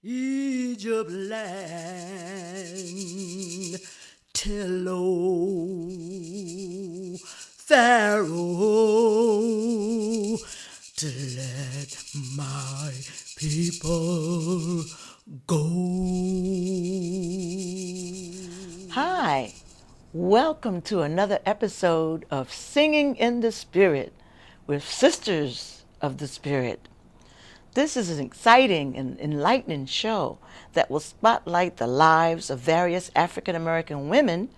Egypt land. Tell old Pharaoh to let my people go. Hi, welcome to another episode of Singing in the Spirit with Sisters of the Spirit. This is an exciting and enlightening show that will spotlight the lives of various African American women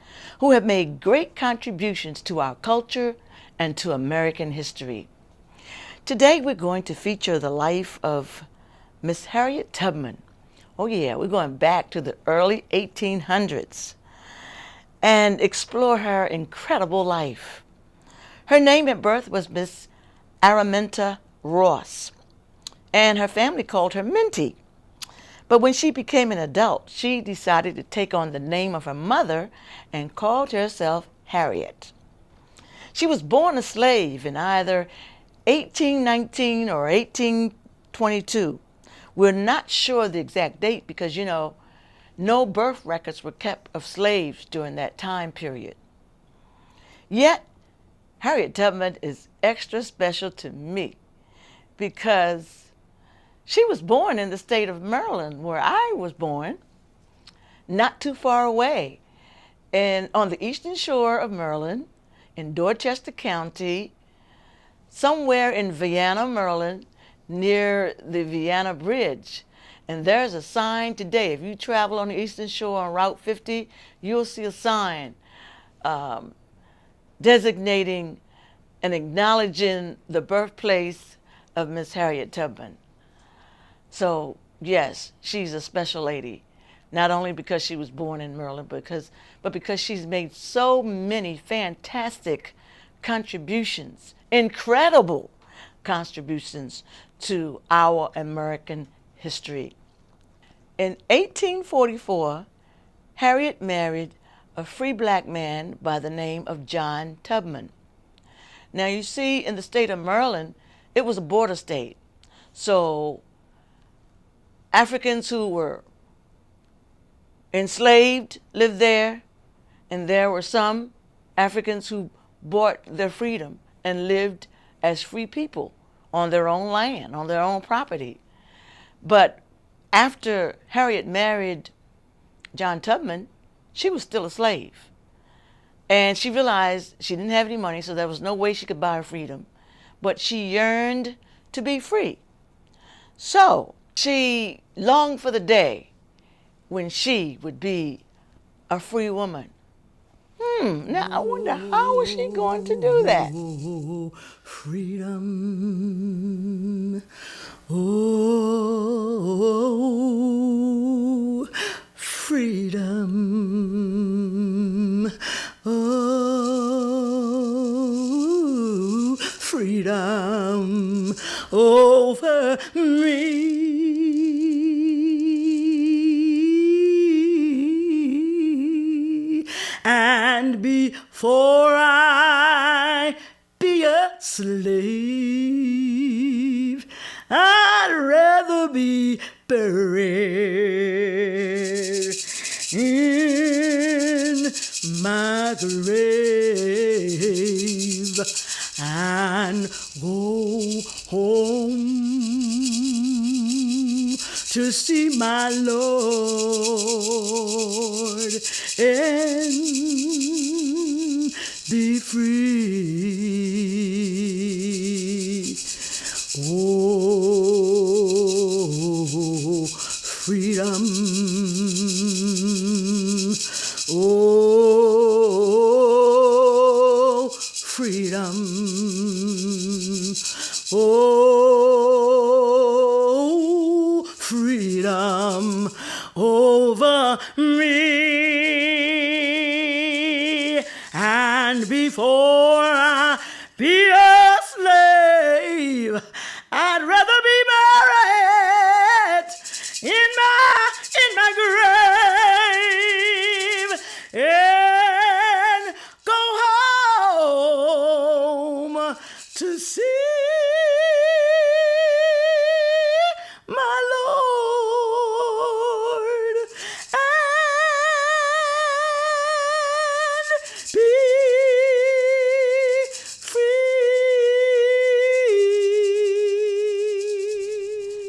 who have made great contributions to our culture and to American history. Today we're going to feature the life of Miss Harriet Tubman. Oh yeah, we're going back to the early 1800s and explore her incredible life. Her name at birth was Miss Araminta Ross, and her family called her Minty. But when she became an adult, she decided to take on the name of her mother and called herself Harriet. She was born a slave in either 1819 or 1822. We're not sure the exact date because, no birth records were kept of slaves during that time period. Yet, Harriet Tubman is extra special to me because she was born in the state of Maryland, where I was born, not too far away, and on the eastern shore of Maryland, in Dorchester County, somewhere in Vienna, Maryland, near the Vienna Bridge. And there's a sign today. If you travel on the eastern shore on Route 50, you'll see a sign designating and acknowledging the birthplace of Miss Harriet Tubman. So, yes, she's a special lady, not only because she was born in Maryland, but because she's made so many fantastic contributions, incredible contributions to our American history. In 1844, Harriet married a free black man by the name of John Tubman. Now, you see, in the state of Maryland, it was a border state. So Africans who were enslaved lived there, and there were some Africans who bought their freedom and lived as free people on their own land, on their own property. But after Harriet married John Tubman, she was still a slave. And she realized she didn't have any money, so there was no way she could buy her freedom. But she yearned to be free. So she longed for the day when she would be a free woman. Now I wonder how is she going to do that? Freedom, oh, freedom, oh, freedom over me. And before I be a slave, I'd rather be buried in my grave and go home to see my Lord and be free. Oh, freedom. Oh, freedom. Oh, freedom over me. And before I be a slave, I'd rather be buried in my grave and go home to see my Lord.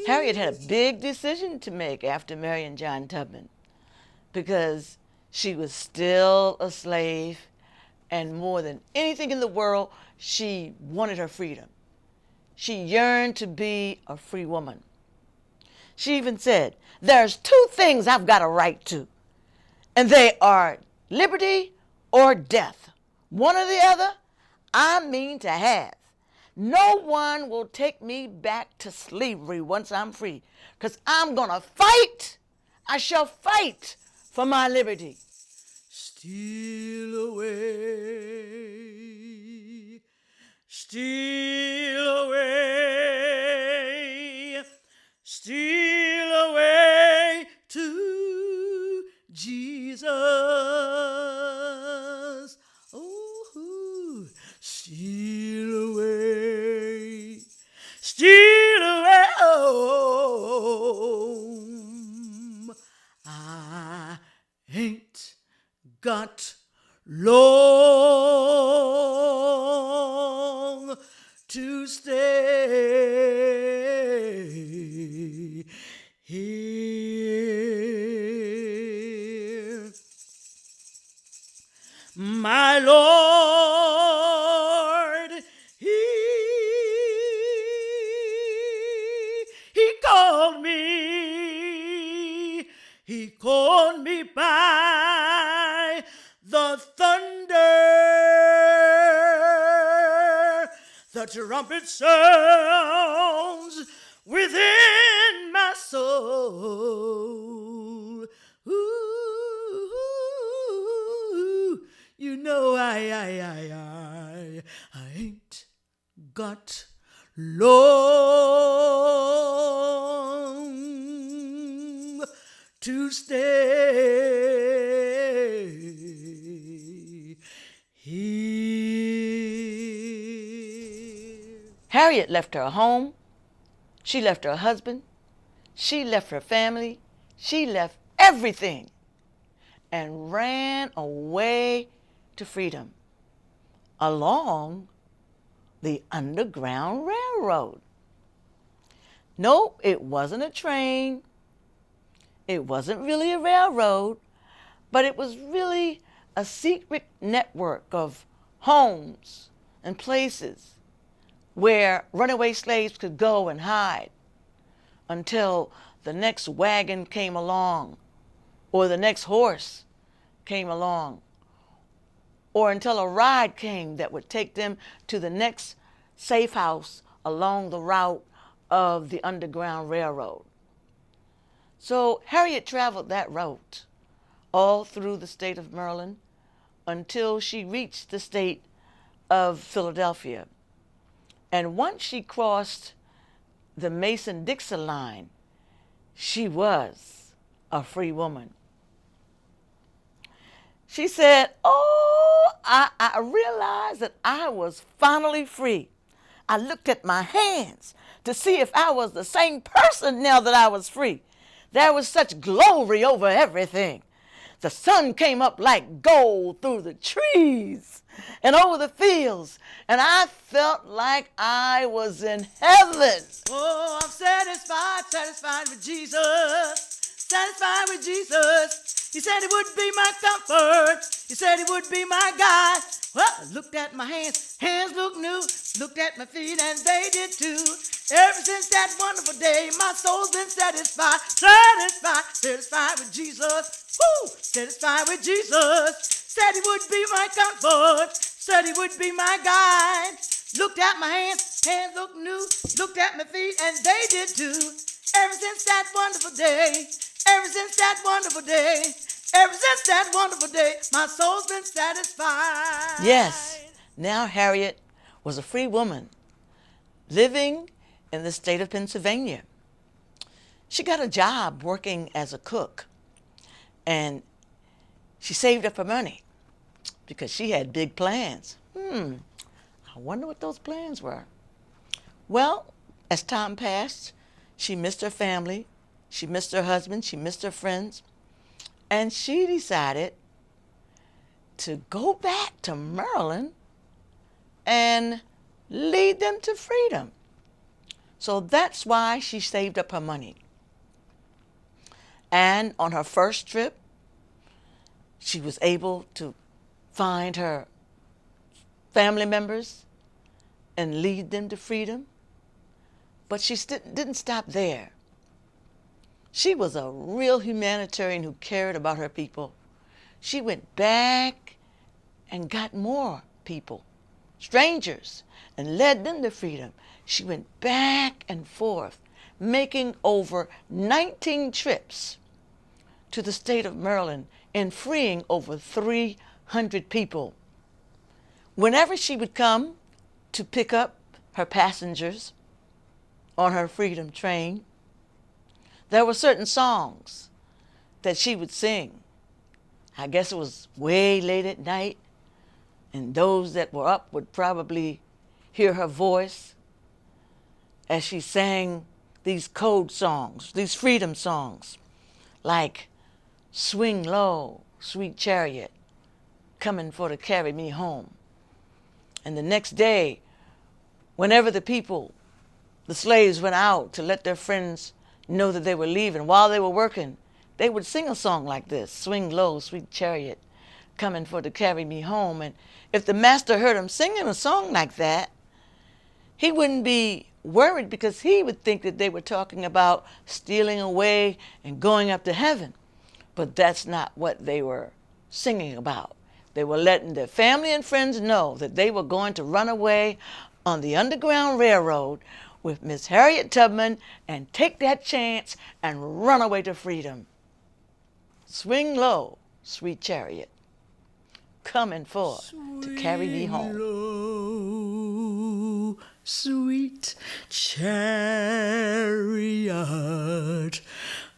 Harriet had a big decision to make after marrying John Tubman because she was still a slave, and more than anything in the world, she wanted her freedom. She yearned to be a free woman. She even said, "There's two things I've got a right to, and they are liberty or death. One or the other, I mean to have. No one will take me back to slavery once I'm free, because I'm going to fight. I shall fight for my liberty." Steal away, steal away, steal away to Jesus. Oh, steal away, steal away. Oh, I ain't got long to stay here. My Lord, He called me. He called me by the thunder. The trumpet sounds within my soul. Ooh, you know I ain't got long to stay here. Harriet left her home. She left her husband. She left her family. She left everything and ran away to freedom along the Underground Railroad. No, it wasn't a train. It wasn't really a railroad, but it was really a secret network of homes and places where runaway slaves could go and hide until the next wagon came along, or the next horse came along, or until a ride came that would take them to the next safe house along the route of the Underground Railroad. So Harriet traveled that route all through the state of Maryland until she reached the state of Philadelphia. And once she crossed the Mason-Dixon line, she was a free woman. She said, "Oh, I realized that I was finally free. I looked at my hands to see if I was the same person now that I was free. There was such glory over everything. The sun came up like gold through the trees and over the fields, and I felt like I was in heaven." Oh, I'm satisfied, satisfied with Jesus, satisfied with Jesus. He said He would be my comfort. He said He would be my guide. Well, I looked at my hands look new. Looked at my feet, and they did too. Ever since that wonderful day, my soul's been satisfied, satisfied, satisfied with Jesus. Woo! Satisfied with Jesus. Said He would be my comfort. Said He would be my guide. Looked at my hands looked new. Looked at my feet, and they did too. Ever since that wonderful day, ever since that wonderful day, ever since that wonderful day, my soul's been satisfied. Yes, now Harriet was a free woman living in the state of Pennsylvania. She got a job working as a cook, and she saved up her money because she had big plans. I wonder what those plans were. Well, as time passed, she missed her family, she missed her husband, she missed her friends, and she decided to go back to Maryland and lead them to freedom. So that's why she saved up her money. And on her first trip, she was able to find her family members and lead them to freedom. But she didn't stop there. She was a real humanitarian who cared about her people. She went back and got more people, strangers, and led them to freedom. She went back and forth, making over 19 trips to the state of Maryland and freeing over 300 people. Whenever she would come to pick up her passengers on her freedom train, there were certain songs that she would sing. I guess it was way late at night, and those that were up would probably hear her voice as she sang these code songs, these freedom songs, like Swing Low, Sweet Chariot, coming for to carry me home. And the next day, whenever the slaves went out to let their friends know that they were leaving, while they were working, they would sing a song like this, Swing Low, Sweet Chariot, coming for to carry me home. And if the master heard him singing a song like that, he wouldn't be worried, because he would think that they were talking about stealing away and going up to heaven. But that's not what they were singing about. They were letting their family and friends know that they were going to run away on the Underground Railroad with Miss Harriet Tubman and take that chance and run away to freedom. Swing low, sweet chariot, coming forth to carry me home. Low, sweet chariot,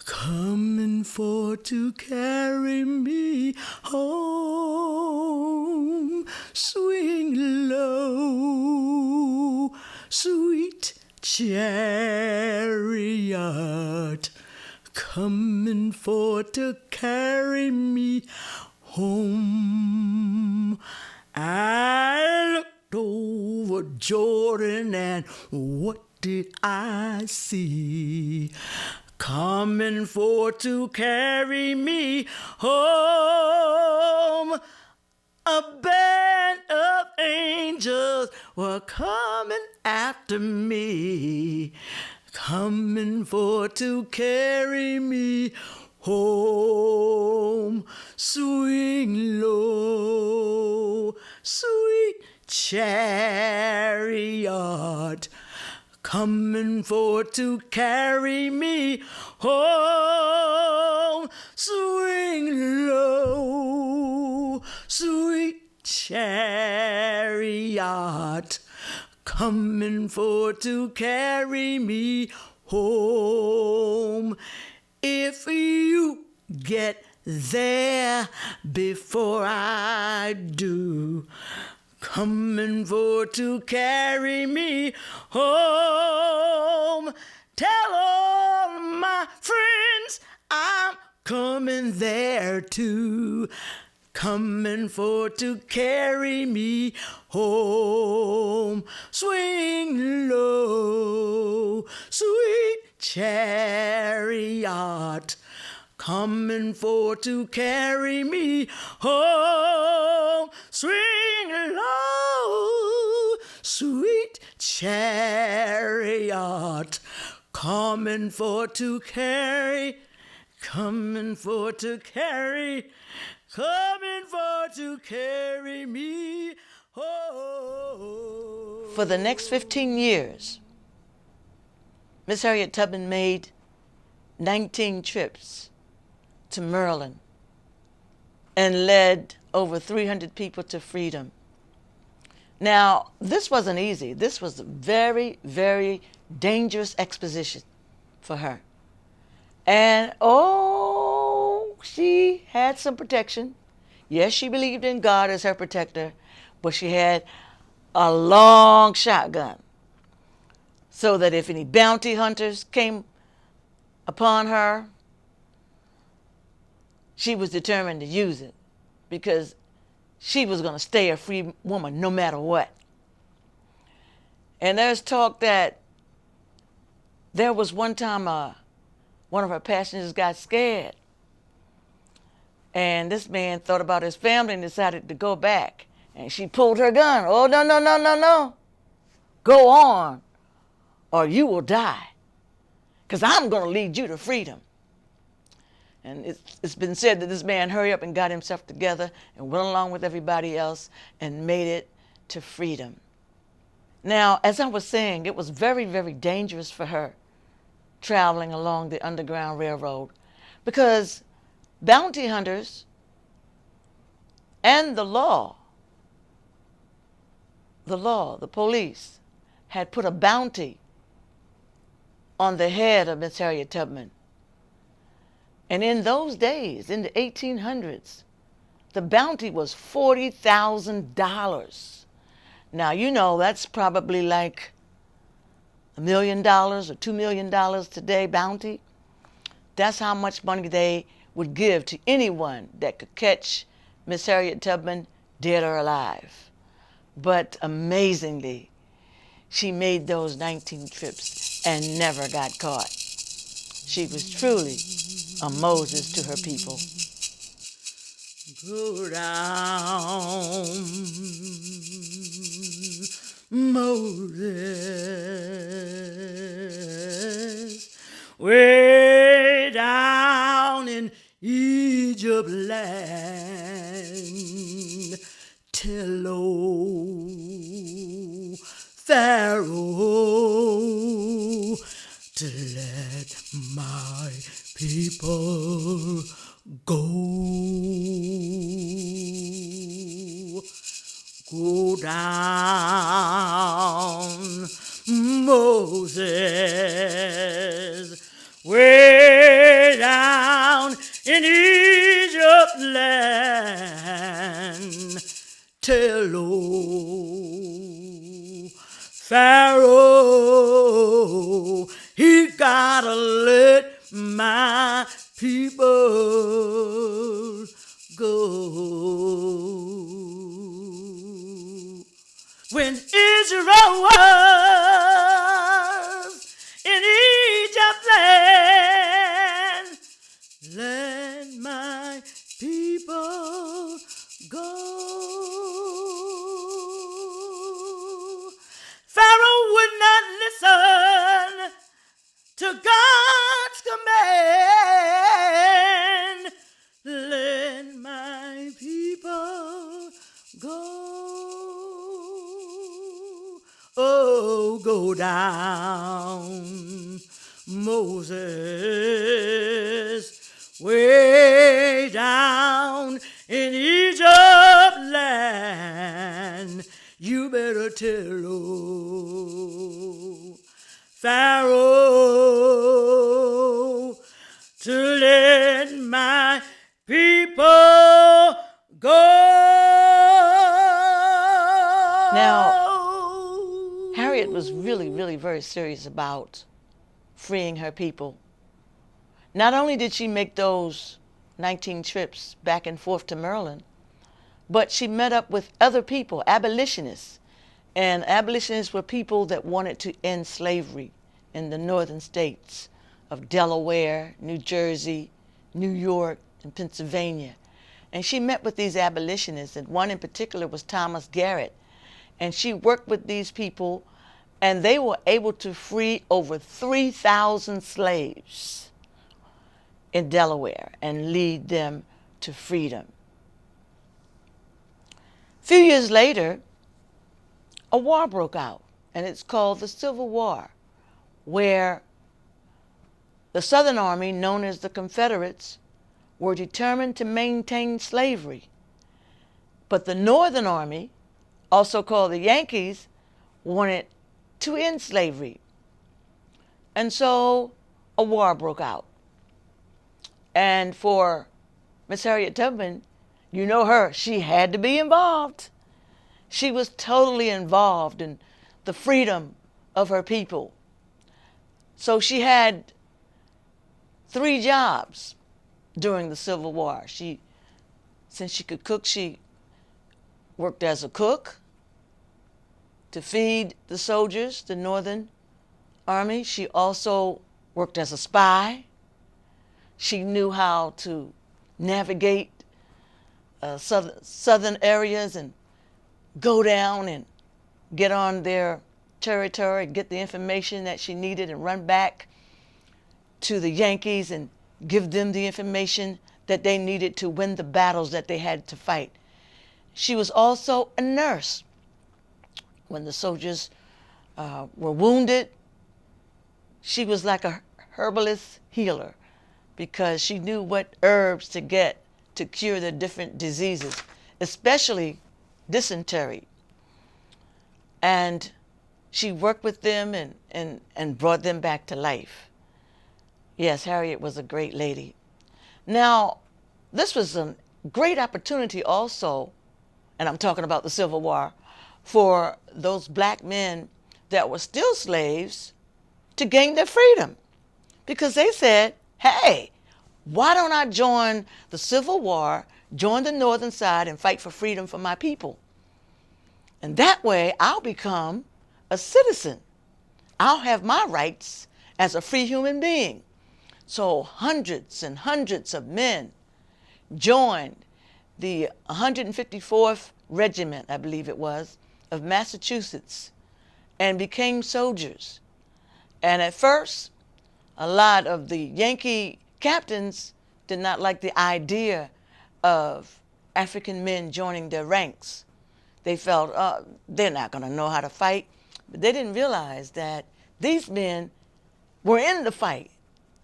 coming for to carry me home. Swing low, sweet chariot, coming for to carry me home. I looked over Jordan, and what did I see? Coming for to carry me home. A band of angels were coming after me, coming for to carry me home. Swing low, sweet chariot, coming for to carry me home. Swing low, sweet chariot, coming for to carry me home. If you get there before I do, coming for to carry me home. Tell all my friends I'm coming there too, coming for to carry me home. Swing low, sweet chariot, coming for to carry me home. Swing low, sweet chariot, coming for to carry, coming for to carry, coming for to carry me home. For the next 15 years, Miss Harriet Tubman made 19 trips to Maryland and led over 300 people to freedom. Now, this wasn't easy. This was a very, very dangerous exposition for her. And, she had some protection. Yes, she believed in God as her protector, but she had a long shotgun so that if any bounty hunters came upon her, she was determined to use it, because she was going to stay a free woman no matter what. And there's talk that There was one time one of her passengers got scared. And this man thought about his family and decided to go back. And she pulled her gun. Oh, no, no, no, no, no. Go on, or you will die. Because I'm going to lead you to freedom. And it's been said that this man hurried up and got himself together and went along with everybody else and made it to freedom. Now, as I was saying, it was very, very dangerous for her traveling along the Underground Railroad because bounty hunters and the police, had put a bounty on the head of Miss Harriet Tubman. And in those days, in the 1800s, the bounty was $40,000. Now, you know, that's probably like $1 million or $2 million today, bounty. That's how much money they would give to anyone that could catch Miss Harriet Tubman dead or alive. But amazingly, she made those 19 trips and never got caught. She was truly a Moses to her people. Go down, Moses, way down in Egypt land. Tell old Pharaoh to let my people go. Go down, Moses, way down in Egypt land. Tell old Pharaoh he gotta let my people go. When Israel was in Egypt land, let my people go. Pharaoh would not listen to God's command. Let my people go. Oh, go down, Moses, way down in Egypt land. You better tell old Pharaoh to let my people go. Now, Harriet was really, really very serious about freeing her people. Not only did she make those 19 trips back and forth to Maryland, but she met up with other people, abolitionists. And abolitionists were people that wanted to end slavery in the northern states of Delaware, New Jersey, New York, and Pennsylvania. And she met with these abolitionists, and one in particular was Thomas Garrett. And she worked with these people, and they were able to free over 3,000 slaves in Delaware and lead them to freedom. A few years later, a war broke out, and it's called the Civil War, where the Southern Army, known as the Confederates, were determined to maintain slavery. But the Northern Army, also called the Yankees, wanted to end slavery. And so a war broke out. And for Miss Harriet Tubman, you know her, she had to be involved. She was totally involved in the freedom of her people. So she had 3 jobs during the Civil War. Since she could cook, she worked as a cook to feed the soldiers, the Northern Army. She also worked as a spy. She knew how to navigate southern areas and go down and get on their territory, get the information that she needed, and run back to the Yankees and give them the information that they needed to win the battles that they had to fight. She was also a nurse. When the soldiers were wounded, she was like a herbalist healer because she knew what herbs to get to cure the different diseases, especially dysentery. And she worked with them and brought them back to life. Yes, Harriet was a great lady. Now, this was a great opportunity also, and I'm talking about the Civil War, for those black men that were still slaves to gain their freedom. Because they said, hey, why don't I join the Civil War, join the northern side, and fight for freedom for my people? And that way, I'll become a citizen. I'll have my rights as a free human being. So hundreds and hundreds of men joined the 154th Regiment, I believe it was, of Massachusetts, and became soldiers. And at first, a lot of the Yankee captains did not like the idea of African men joining their ranks. They felt, they're not going to know how to fight. But they didn't realize that these men were in the fight.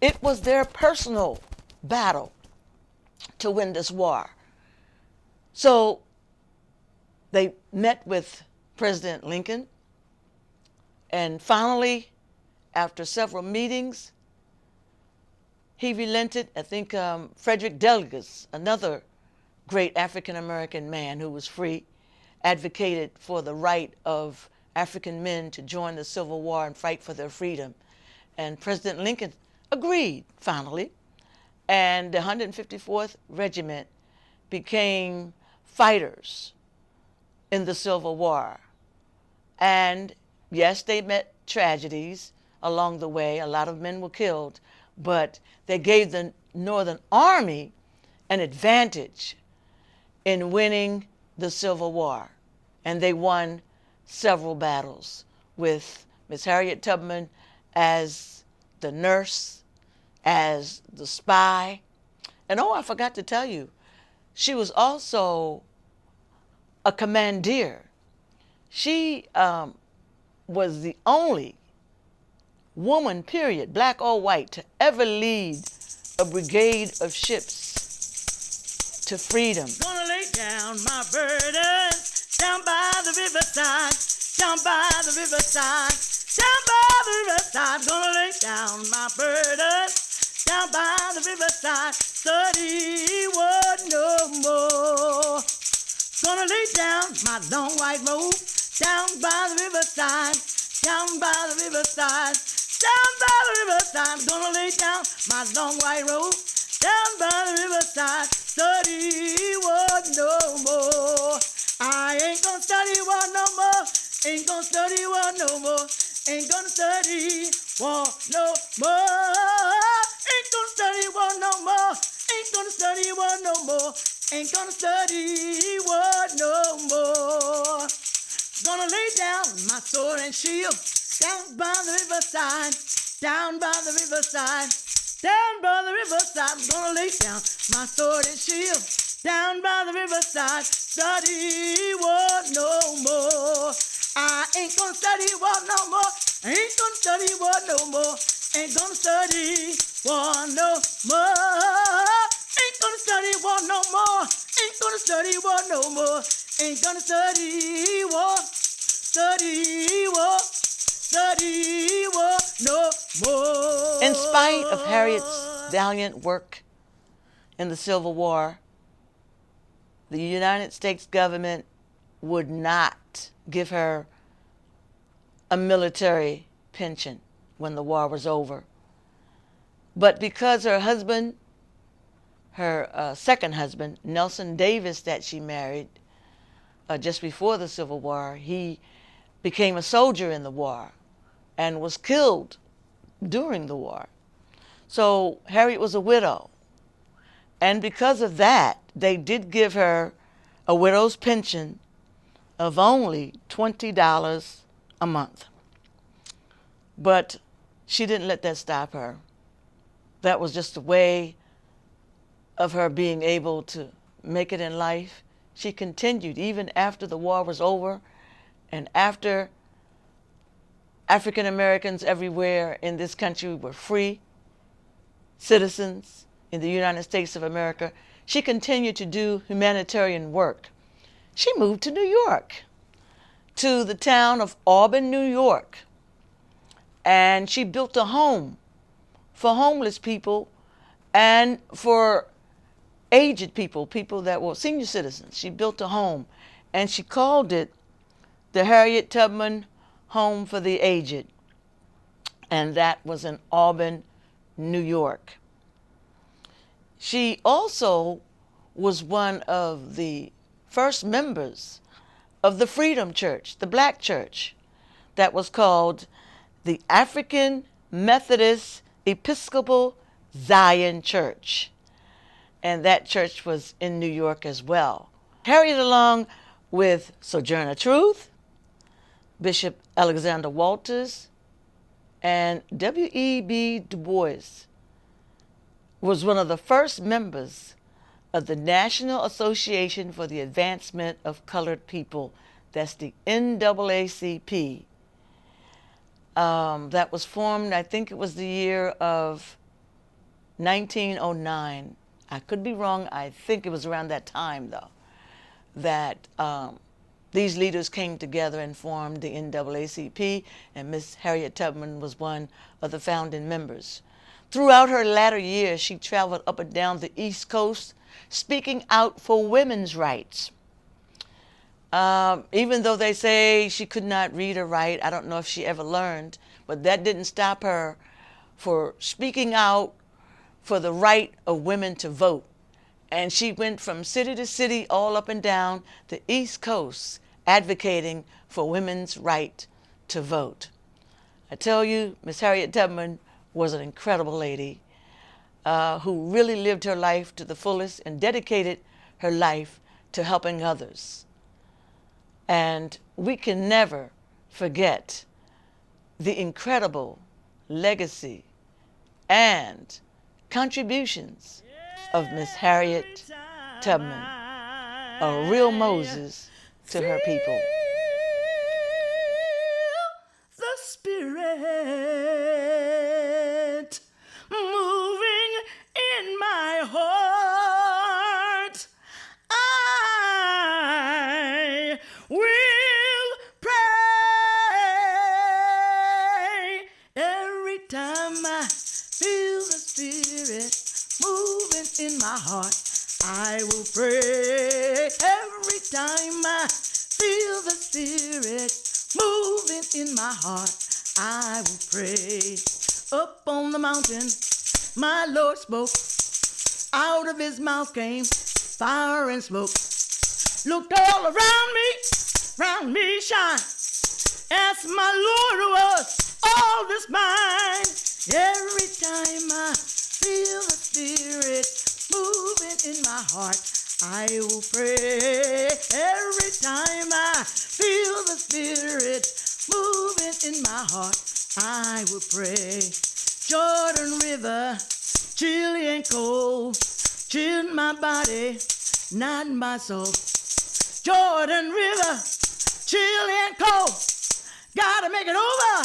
It was their personal battle to win this war. So they met with President Lincoln, and finally, after several meetings, he relented. I think Frederick Douglass, another great African-American man who was free, advocated for the right of African men to join the Civil War and fight for their freedom. And President Lincoln agreed, finally, and the 154th Regiment became fighters in the Civil War. And yes, they met tragedies along the way. A lot of men were killed, but they gave the Northern Army an advantage in winning the Civil War. And they won several battles with Miss Harriet Tubman as the nurse, as the spy. And oh, I forgot to tell you, she was also a commandeer. She was the only woman, period, black or white, to ever lead a brigade of ships to freedom. Gonna lay down my burden down by the riverside, down by the riverside, down by the riverside. Gonna lay down my burden down by the riverside, 31 no more. Gonna lay down my long white robe down by the riverside, down by the riverside, down by the riverside. Gonna lay down my long white robe down by the riverside, 31 no more. I ain't gonna study war no more, ain't gonna study war no more, ain't gonna study war no more, ain't gonna study war no more, ain't gonna study war no more, ain't gonna study war no more. Gonna lay down my sword and shield down by the riverside, down by the riverside, down by the riverside. I'm gonna lay down my sword and shield down by the riverside, study war no more. I ain't gonna study war no more, I ain't gonna study war no more, ain't gonna study war no more, ain't gonna study war no more, ain't gonna study war no more, ain't gonna study war, study war, study war no more. In spite of Harriet's valiant work in the Civil War, the United States government would not give her a military pension when the war was over. But because her husband, her second husband, Nelson Davis, that she married just before the Civil War, he became a soldier in the war. and was killed during the war. So Harriet was a widow. And because of that, they did give her a widow's pension of only $20 a month. But she didn't let that stop her. That was just a way of her being able to make it in life. She continued even after the war was over and after African Americans everywhere in this country were free citizens in the United States of America. She continued to do humanitarian work. She moved to New York, to the town of Auburn, New York, and she built a home for homeless people and for aged people, people that were senior citizens. She built a home, and she called it the Harriet Tubman Home for the Aged, and that was in Auburn, New York. She also was one of the first members of the Freedom Church, the black church, that was called the African Methodist Episcopal Zion Church. And that church was in New York as well. Harriet, along with Sojourner Truth, Bishop Alexander Walters, and W.E.B. Du Bois, was one of the first members of the National Association for the Advancement of Colored People. That's the NAACP. That was formed, I think it was the year of 1909. I could be wrong. I think it was around that time, though, that these leaders came together and formed the NAACP, and Miss Harriet Tubman was one of the founding members. Throughout her latter years, she traveled up and down the East Coast, speaking out for women's rights. Even though they say she could not read or write, I don't know if she ever learned, but that didn't stop her for speaking out for the right of women to vote. And she went from city to city all up and down the East Coast advocating for women's right to vote. I tell you, Miss Harriet Tubman was an incredible lady who really lived her life to the fullest and dedicated her life to helping others. And we can never forget the incredible legacy and contributions of Miss Harriet Tubman, a real Moses to her people. The Spirit moving in my heart, I will pray every time I feel the Spirit moving in my heart. I will pray every time I feel the Spirit moving in my heart. I will pray. Up on the mountain, my Lord spoke. Out of his mouth came fire and smoke. Looked all around me shine. As my Lord was all this mine. Every time I feel the Spirit moving in my heart, I will pray. Every time I feel the Spirit moving in my heart, I will pray. Jordan River, chilly and cold, chilled my body, not my soul. Jordan River, chilly and cold, gotta make it over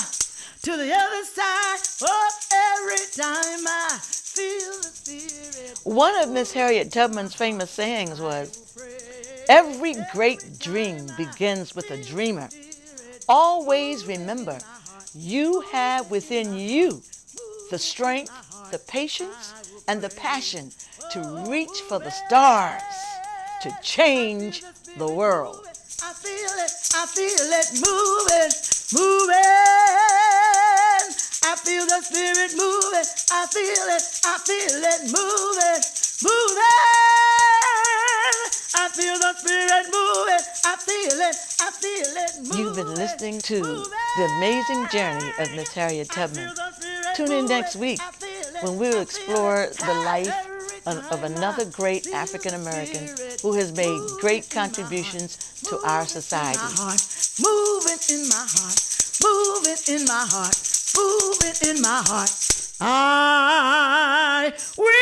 to the other side. Oh, every time I feel the Spirit. One of Miss Harriet Tubman's famous sayings was, "Every great dream begins with a dreamer. Always remember, you have within you the strength, the patience, and the passion to reach for the stars, to change the world." I feel it moving, moving. I feel the Spirit moving. I feel it moving, moving. I feel the Spirit moving. I feel it moving. You've been listening to The Amazing Journey of Miss Harriet Tubman. Tune in next week when we'll explore the life of another great African American who has made great contributions to our society. Move it in my heart. Move it in my heart. Move it in my heart. I will.